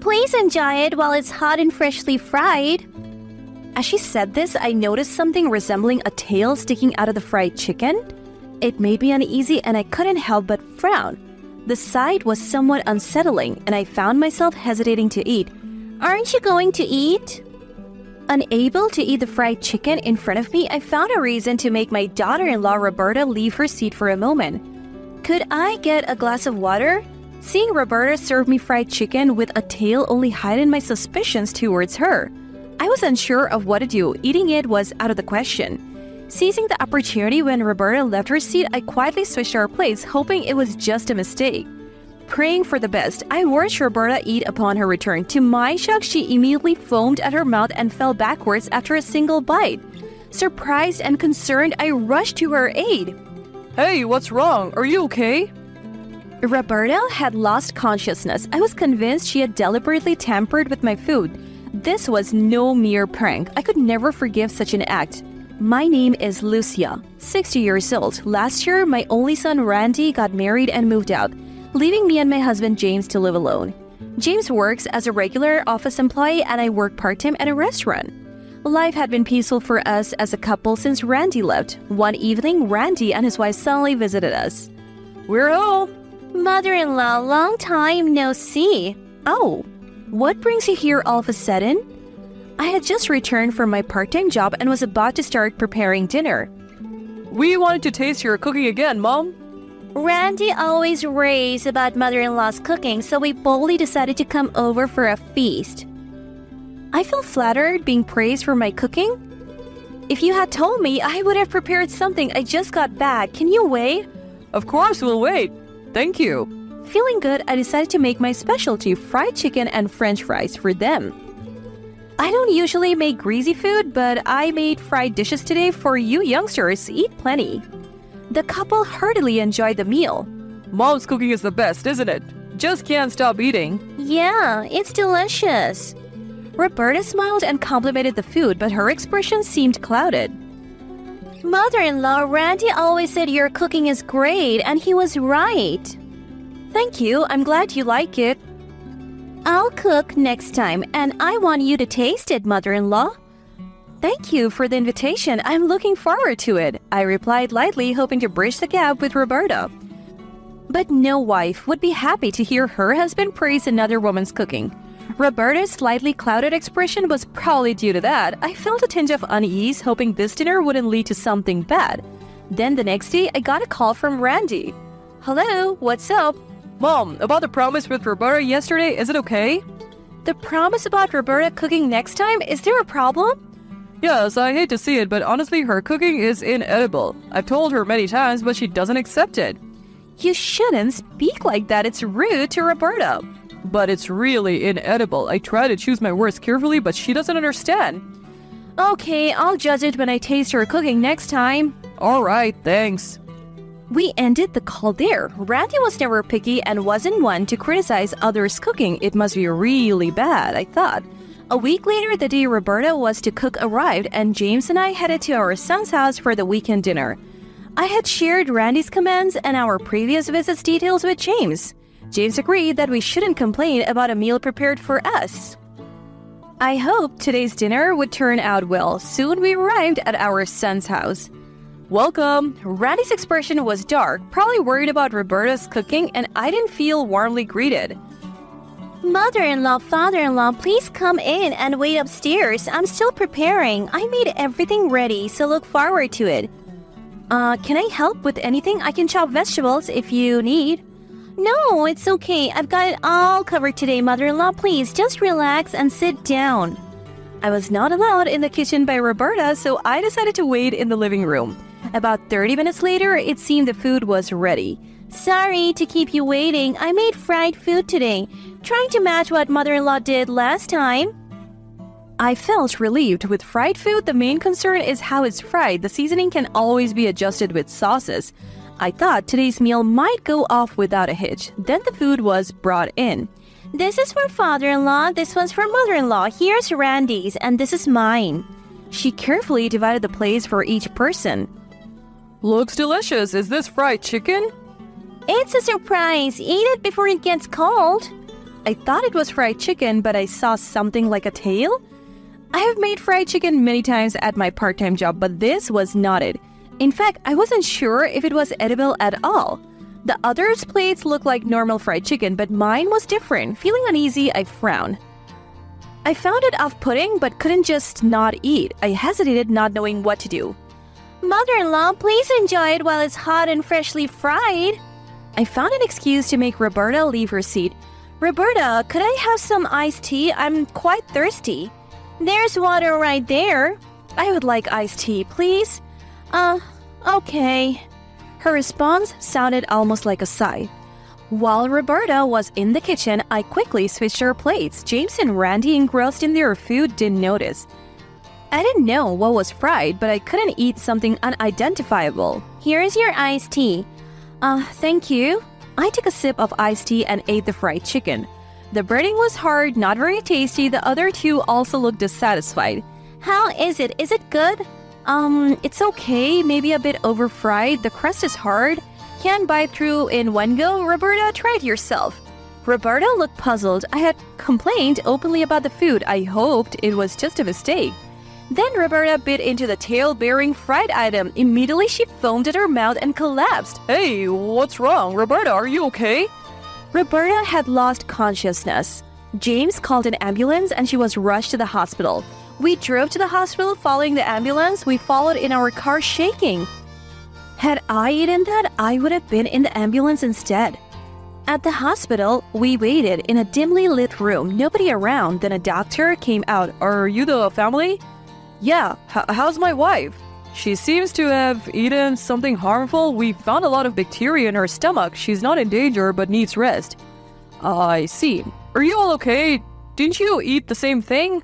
Please enjoy it while it's hot and freshly fried. As she said this, I noticed something resembling a tail sticking out of the fried chicken. It made me uneasy and I couldn't help but frown. The sight was somewhat unsettling and I found myself hesitating to eat. Aren't you going to eat? Unable to eat the fried chicken in front of me, I found a reason to make my daughter-in-law Roberta leave her seat for a moment. Could I get a glass of water? Seeing Roberta serve me fried chicken with a tail only heightened my suspicions towards her. I was unsure of what to do. Eating it was out of the question. Seizing the opportunity when Roberta left her seat, I quietly switched our place, hoping it was just a mistake. Praying for the best, I watched Roberta eat upon her return. To my shock, she immediately foamed at her mouth and fell backwards after a single bite. Surprised and concerned, I rushed to her aid. Hey, what's wrong? Are you okay? Roberta had lost consciousness. I was convinced she had deliberately tampered with my food. This was no mere prank. I could never forgive such an act. My name is Lucia, 60 years old. Last year, my only son Randy got married and moved out, leaving me and my husband James to live alone. James works as a regular office employee and I work part-time at a restaurant. Life had been peaceful for us as a couple since Randy left. One evening, Randy and his wife suddenly visited us. We're home. Mother-in-law, long time no see. Oh, what brings you here all of a sudden? I had just returned from my part-time job and was about to start preparing dinner. We wanted to taste your cooking again, Mom. Randy always raves about mother-in-law's cooking, so we boldly decided to come over for a feast. I feel flattered being praised for my cooking. If you had told me, I would have prepared something. I just got back. Can you wait? Of course, we'll wait. Thank you. Feeling good, I decided to make my specialty, fried chicken and French fries, for them. I don't usually make greasy food, but I made fried dishes today for you youngsters. Eat plenty. The couple heartily enjoyed the meal. Mom's cooking is the best, isn't it? Just can't stop eating. Yeah, it's delicious. Roberta smiled and complimented the food, but her expression seemed clouded. Mother-in-law, Randy always said your cooking is great, and he was right. Thank you. I'm glad you like it. I'll cook next time, and I want you to taste it, mother-in-law. Thank you for the invitation. I'm looking forward to it, I replied lightly, hoping to bridge the gap with Roberta. But no wife would be happy to hear her husband praise another woman's cooking. Roberta's slightly clouded expression was probably due to that. I felt a tinge of unease, hoping this dinner wouldn't lead to something bad. Then the next day, I got a call from Randy. Hello, what's up? Mom, about the promise with Roberta yesterday, is it okay? The promise about Roberta cooking next time? Is there a problem? Yes, I hate to see it, but honestly, her cooking is inedible. I've told her many times, but she doesn't accept it. You shouldn't speak like that. It's rude to Roberta. But it's really inedible. I try to choose my words carefully, but she doesn't understand. Okay, I'll judge it when I taste her cooking next time. Alright, thanks. We ended the call there. Randy was never picky and wasn't one to criticize others' cooking. It must be really bad, I thought. A week later, the day Roberta was to cook arrived, and James and I headed to our son's house for the weekend dinner. I had shared Randy's comments and our previous visits details with James. James agreed that we shouldn't complain about a meal prepared for us. I hoped today's dinner would turn out well. Soon we arrived at our son's house. Welcome! Randy's expression was dark, probably worried about Roberta's cooking, and I didn't feel warmly greeted. Mother-in-law, father-in-law, please come in and wait upstairs. I'm still preparing. I made everything ready, so look forward to it. Can I help with anything? I can chop vegetables if you need. No, it's okay. I've got it all covered today, mother-in-law. Please, just relax and sit down. I was not allowed in the kitchen by Roberta, so I decided to wait in the living room. About 30 minutes later, it seemed the food was ready. Sorry to keep you waiting. I made fried food today, trying to match what mother-in-law did last time. I felt relieved. With fried food, the main concern is how it's fried. The seasoning can always be adjusted with sauces. I thought today's meal might go off without a hitch. Then the food was brought in. This is for father-in-law, this one's for mother-in-law. Here's Randy's, and this is mine. She carefully divided the plates for each person. Looks delicious. Is this fried chicken? It's a surprise. Eat it before it gets cold. I thought it was fried chicken, but I saw something like a tail. I have made fried chicken many times at my part-time job, but this was not it. In fact, I wasn't sure if it was edible at all. The others' plates looked like normal fried chicken, but mine was different. Feeling uneasy, I frowned. I found it off-putting, but couldn't just not eat. I hesitated, not knowing what to do. Mother-in-law, please enjoy it while it's hot and freshly fried. I found an excuse to make Roberta leave her seat. Roberta, could I have some iced tea? I'm quite thirsty. There's water right there. I would like iced tea, please. Okay. Her response sounded almost like a sigh. While Roberta was in the kitchen, I quickly switched our plates. James and Randy, engrossed in their food, didn't notice. I didn't know what was fried, but I couldn't eat something unidentifiable. Here's your iced tea. Thank you. I took a sip of iced tea and ate the fried chicken. The breading was hard, not very tasty. The other two also looked dissatisfied. How is it? Is it good? It's okay. Maybe a bit over-fried. The crust is hard. Can't bite through in one go. Roberta, try it yourself. Roberta looked puzzled. I had complained openly about the food. I hoped it was just a mistake. Then Roberta bit into the tail-bearing fried item. Immediately, she foamed at her mouth and collapsed. Hey, what's wrong? Roberta, are you okay? Roberta had lost consciousness. James called an ambulance and she was rushed to the hospital. We drove to the hospital following the ambulance. We followed in our car shaking. Had I eaten that, I would have been in the ambulance instead. At the hospital, we waited in a dimly lit room. Nobody around. Then a doctor came out. Are you the family? Yeah, how's my wife? She seems to have eaten something harmful. We found a lot of bacteria in her stomach. She's not in danger but needs rest. I see. Are you all okay? Didn't you eat the same thing?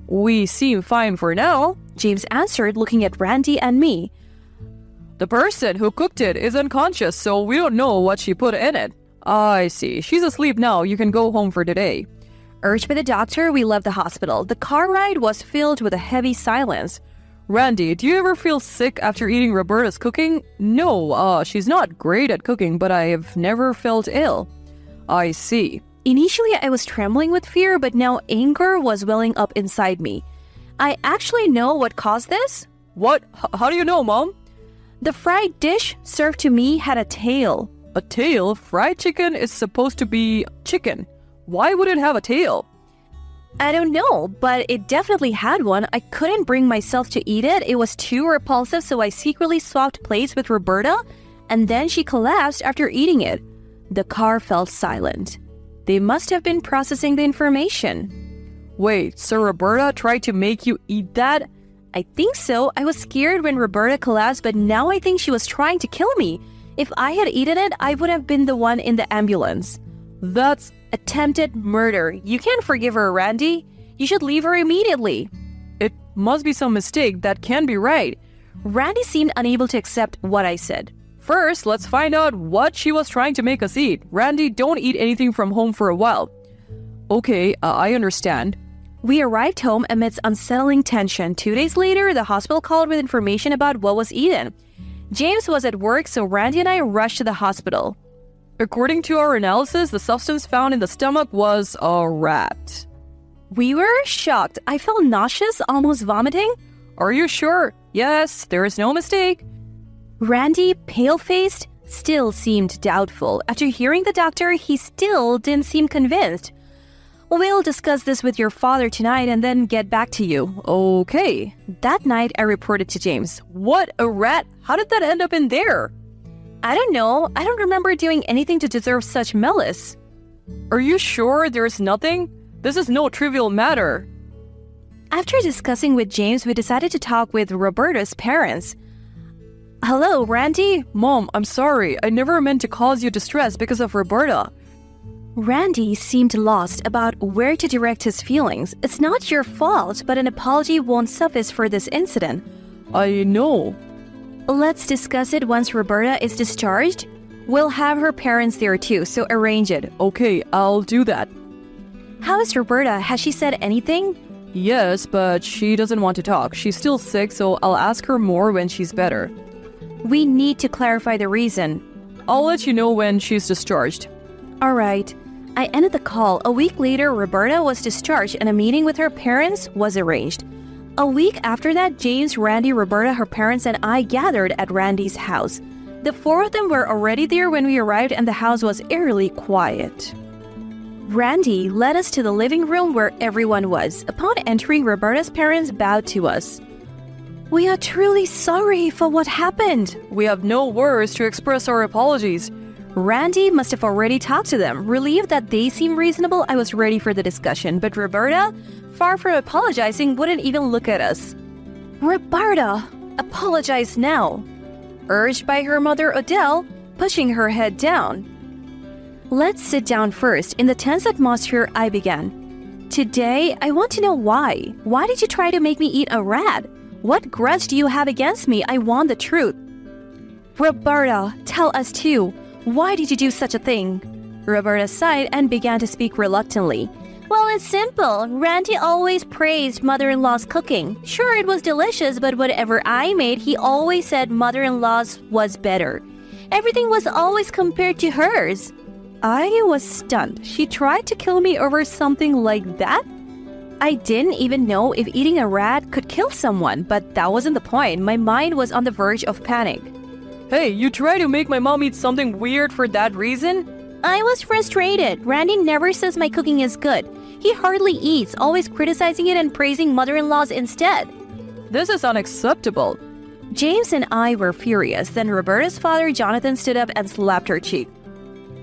We seem fine for now, James answered, looking at Randy and me. The person who cooked it is unconscious, so we don't know what she put in it. I see. She's asleep now. You can go home for today. Urged by the doctor, we left the hospital. The car ride was filled with a heavy silence. Randy, do you ever feel sick after eating Roberta's cooking? No, she's not great at cooking, but I have never felt ill. I see. Initially, I was trembling with fear, but now anger was welling up inside me. I actually know what caused this. What? How do you know, Mom? The fried dish served to me had a tail. A tail? Fried chicken is supposed to be chicken. Why would it have a tail? I don't know, but it definitely had one. I couldn't bring myself to eat it. It was too repulsive, so I secretly swapped plates with Roberta, and then she collapsed after eating it. The car fell silent. They must have been processing the information. Wait, so Roberta tried to make you eat that? I think so. I was scared when Roberta collapsed, but now I think she was trying to kill me. If I had eaten it, I would have been the one in the ambulance. That's attempted murder. You can't forgive her, Randy. You should leave her immediately. It must be some mistake. That can't be right. Randy seemed unable to accept what I said. First, let's find out what she was trying to make us eat. Randy, don't eat anything from home for a while. Okay, I understand. We arrived home amidst unsettling tension. 2 days later, the hospital called with information about what was eaten. James was at work, so Randy and I rushed to the hospital. According to our analysis, the substance found in the stomach was a rat. We were shocked. I felt nauseous, almost vomiting. Are you sure? Yes, there is no mistake. Randy, pale-faced, still seemed doubtful. After hearing the doctor, he still didn't seem convinced. We'll discuss this with your father tonight and then get back to you. Okay. That night, I reported to James. What? A rat? How did that end up in there? I don't know. I don't remember doing anything to deserve such malice. Are you sure there's nothing? This is no trivial matter. After discussing with James, we decided to talk with Roberta's parents. Hello, Randy? Mom, I'm sorry. I never meant to cause you distress because of Roberta. Randy seemed lost about where to direct his feelings. It's not your fault, but an apology won't suffice for this incident. I know. Let's discuss it once Roberta is discharged. We'll have her parents there too, so arrange it. Okay, I'll do that. How is Roberta? Has she said anything? Yes, but she doesn't want to talk. She's still sick, so I'll ask her more when she's better. We need to clarify the reason. I'll let you know when she's discharged. All right. I ended the call. A week later, Roberta was discharged and a meeting with her parents was arranged. A week after that, James, Randy, Roberta, her parents, and I gathered at Randy's house. The four of them were already there when we arrived and the house was eerily quiet. Randy led us to the living room where everyone was. Upon entering, Roberta's parents bowed to us. "We are truly sorry for what happened." We have no words to express our apologies. Randy must have already talked to them. Relieved that they seemed reasonable, I was ready for the discussion. But Roberta, far from apologizing, wouldn't even look at us. "Roberta, apologize now," urged by her mother Adele, pushing her head down. "Let's sit down first." In the tense atmosphere, I began. "Today, I want to know why. Why did you try to make me eat a rat? What grudge do you have against me? I want the truth." "Roberta, tell us too. Why did you do such a thing?" Roberta sighed and began to speak reluctantly. "Well, it's simple. Randy always praised mother-in-law's cooking. Sure, it was delicious, but whatever I made, he always said mother-in-law's was better. Everything was always compared to hers." I was stunned. She tried to kill me over something like that? I didn't even know if eating a rat could kill someone, but that wasn't the point. My mind was on the verge of panic. Hey, you try to make my mom eat something weird for that reason? I was frustrated. Randy never says my cooking is good. He hardly eats, always criticizing it and praising mother-in-law's instead. This is unacceptable. James and I were furious. Then Roberta's father, Jonathan, stood up and slapped her cheek.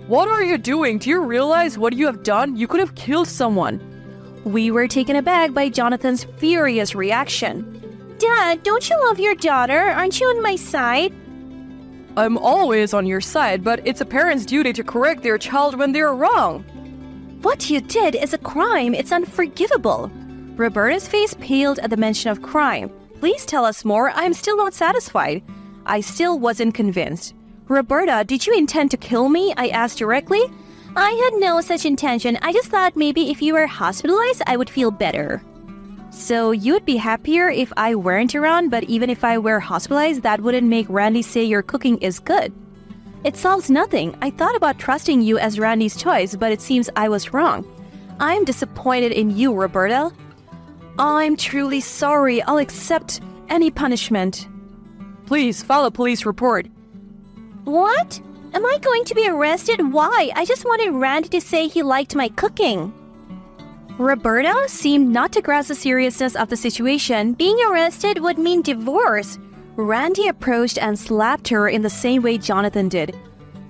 What are you doing? Do you realize what you have done? You could have killed someone. We were taken aback by Jonathan's furious reaction. Dad, don't you love your daughter? Aren't you on my side? I'm always on your side, but it's a parent's duty to correct their child when they're wrong. What you did is a crime. It's unforgivable. Roberta's face paled at the mention of crime. Please tell us more. I'm still not satisfied. I still wasn't convinced. Roberta, did you intend to kill me? I asked directly. I had no such intention. I just thought maybe if you were hospitalized, I would feel better. So you'd be happier if I weren't around, but even if I were hospitalized, that wouldn't make Randy say your cooking is good. It solves nothing. I thought about trusting you as Randy's choice, but it seems I was wrong. I'm disappointed in you, Roberta. I'm truly sorry. I'll accept any punishment. Please file a police report. What? Am I going to be arrested? Why? I just wanted Randy to say he liked my cooking. Roberta seemed not to grasp the seriousness of the situation. Being arrested would mean divorce. Randy approached and slapped her in the same way Jonathan did.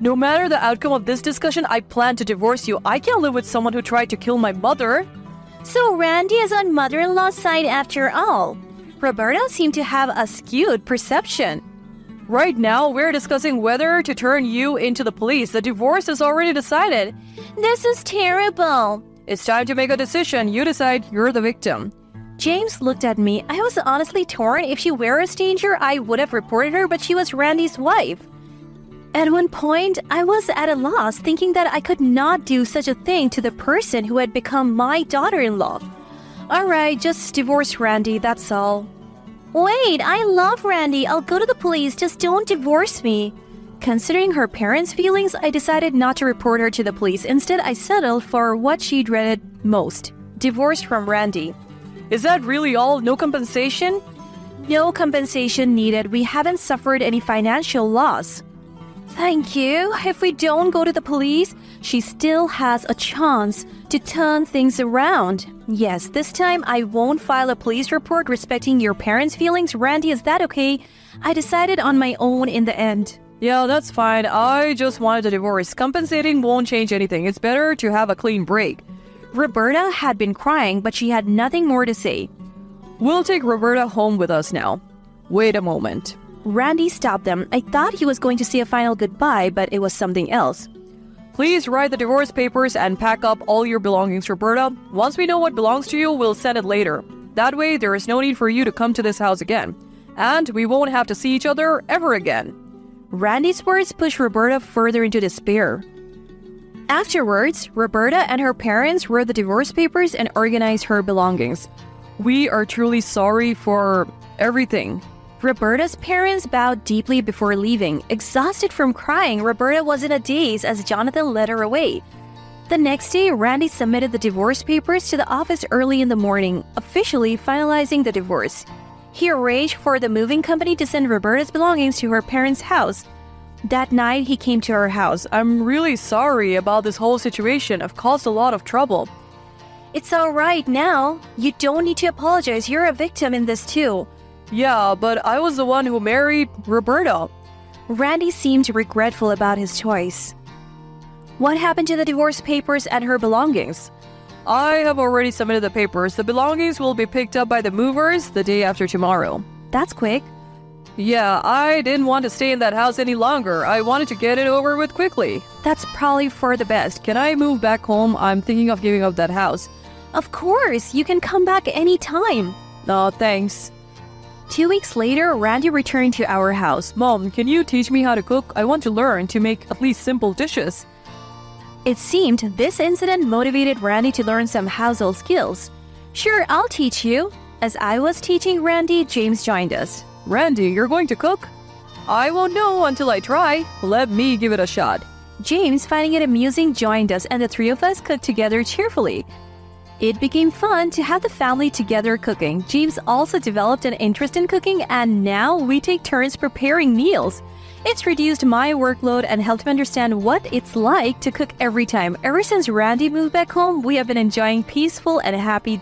No matter the outcome of this discussion, I plan to divorce you. I can't live with someone who tried to kill my mother. So Randy is on mother-in-law's side after all. Roberta seemed to have a skewed perception. Right now, we're discussing whether to turn you into the police. The divorce is already decided. This is terrible. It's time to make a decision. You decide. You're the victim. James looked at me. I was honestly torn. If she were a stranger, I would have reported her, but she was Randy's wife. At one point, I was at a loss, thinking that I could not do such a thing to the person who had become my daughter-in-law. All right, just divorce Randy, that's all. Wait, I love Randy. I'll go to the police. Just don't divorce me. Considering her parents' feelings, I decided not to report her to the police. Instead, I settled for what she dreaded most. Divorce from Randy. Is that really all? No compensation? No compensation needed. We haven't suffered any financial loss. Thank you. If we don't go to the police, she still has a chance to turn things around. Yes, this time I won't file a police report respecting your parents' feelings. Randy, is that okay? I decided on my own in the end. Yeah, that's fine. I just wanted a divorce. Compensating won't change anything. It's better to have a clean break. Roberta had been crying, but she had nothing more to say. We'll take Roberta home with us now. Wait a moment. Randy stopped them. I thought he was going to say a final goodbye, but it was something else. Please write the divorce papers and pack up all your belongings, Roberta. Once we know what belongs to you, we'll send it later. That way, there is no need for you to come to this house again. And we won't have to see each other ever again. Randy's words pushed Roberta further into despair. Afterwards, Roberta and her parents wrote the divorce papers and organized her belongings. We are truly sorry for everything. Roberta's parents bowed deeply before leaving. Exhausted from crying, Roberta was in a daze as Jonathan led her away. The next day, Randy submitted the divorce papers to the office early in the morning, officially finalizing the divorce. He arranged for the moving company to send Roberta's belongings to her parents' house. That night, he came to her house. I'm really sorry about this whole situation. I've caused a lot of trouble. It's all right now. You don't need to apologize. You're a victim in this too. Yeah, but I was the one who married Roberta. Randy seemed regretful about his choice. What happened to the divorce papers and her belongings? I have already submitted the papers. The belongings will be picked up by the movers the day after tomorrow. That's quick. Yeah, I didn't want to stay in that house any longer. I wanted to get it over with quickly. That's probably for the best. Can I move back home? I'm thinking of giving up that house. Of course, you can come back anytime. No, thanks. 2 weeks later, Randy returned to our house. Mom, can you teach me how to cook? I want to learn to make at least simple dishes. It seemed this incident motivated Randy to learn some household skills. Sure, I'll teach you. As I was teaching Randy, James joined us. Randy, you're going to cook? I won't know until I try. Let me give it a shot. James, finding it amusing, joined us, and the three of us cooked together cheerfully. It became fun to have the family together cooking. James also developed an interest in cooking, and now we take turns preparing meals. It's reduced my workload and helped me understand what it's like to cook every time. Ever since Randy moved back home, we have been enjoying peaceful and happy